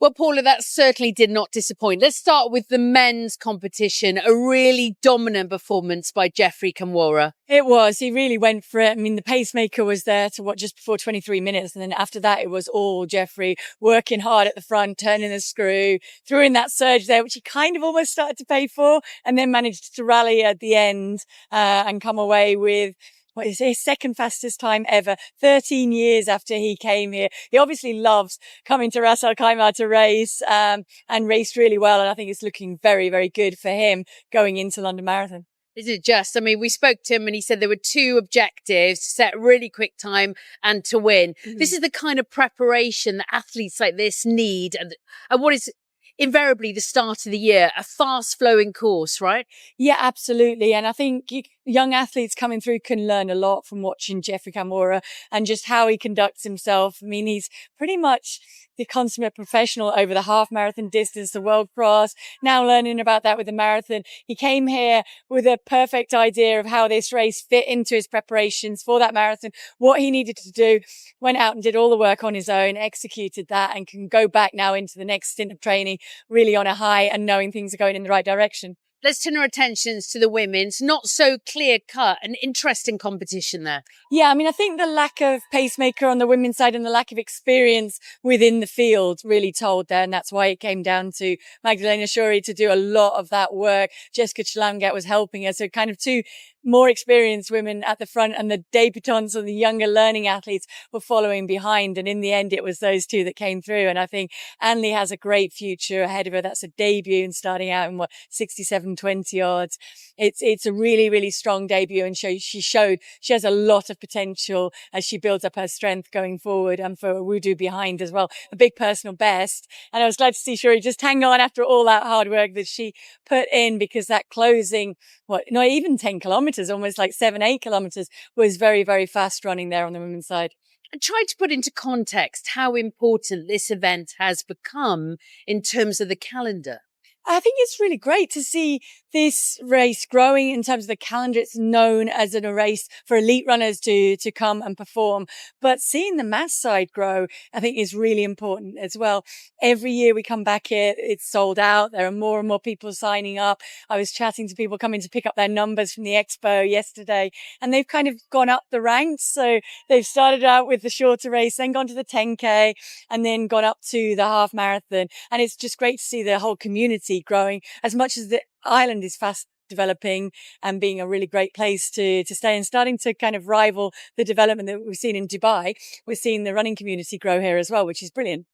Well, Paula, that certainly did not disappoint. Let's start with the men's competition. A really dominant performance by Geoffrey Kamworor. It was. He really went for it. I mean, the pacemaker was there to just before 23 minutes. And then after that, it was all Geoffrey working hard at the front, turning the screw, threw in that surge there, which he kind of almost started to pay for, and then managed to rally at the end and come away with what is his second fastest time ever, 13 years after he came here. He obviously loves coming to Ras Al Khaimah to race, and raced really well. And I think it's looking very, very good for him going into London Marathon. Isn't it just? I mean, we spoke to him and he said there were two objectives: to set a really quick time and to win. This is the kind of preparation that athletes like this need, and what is invariably the start of the year, a fast flowing course, right? Yeah, absolutely. And I think young athletes coming through can learn a lot from watching Geoffrey Kamworor and just how he conducts himself. I mean, he's pretty much the consummate professional over the half marathon distance, the world cross, now learning about that with the marathon. He came here with a perfect idea of how this race fit into his preparations for that marathon, what he needed to do, went out and did all the work on his own, executed that, and can go back now into the next stint of training really on a high and knowing things are going in the right direction. Let's turn our attentions to the women's. Not so clear-cut, an interesting competition there. Yeah, I mean, I think the lack of pacemaker on the women's side and the lack of experience within the field really told there. And that's why it came down to Magdalena Shuri to do a lot of that work. Jessica Chlamgat was helping her. So kind of two more experienced women at the front, and the debutantes or the younger learning athletes were following behind. And in the end, it was those two that came through. And I think Anley has a great future ahead of her. That's a debut and starting out in 67:20 yards. It's a really, really strong debut. And she showed she has a lot of potential as she builds up her strength going forward, and for Wudu behind as well. A big personal best. And I was glad to see Shuri just hang on after all that hard work that she put in, because that closing, not even 10 kilometers, almost like 7-8 kilometers, was very, very fast running there on the women's side. And try to put into context how important this event has become in terms of the calendar. I think it's really great to see this race growing in terms of the calendar. It's known as a race for elite runners to come and perform. But seeing the mass side grow, I think is really important as well. Every year we come back here, it's sold out. There are more and more people signing up. I was chatting to people coming to pick up their numbers from the expo yesterday, and they've kind of gone up the ranks. So they've started out with the shorter race, then gone to the 10K, and then gone up to the half marathon. And it's just great to see the whole community growing as much as the island is fast developing and being a really great place to stay, and starting to kind of rival the development that we've seen in Dubai. We're seeing the running community grow here as well, which is brilliant.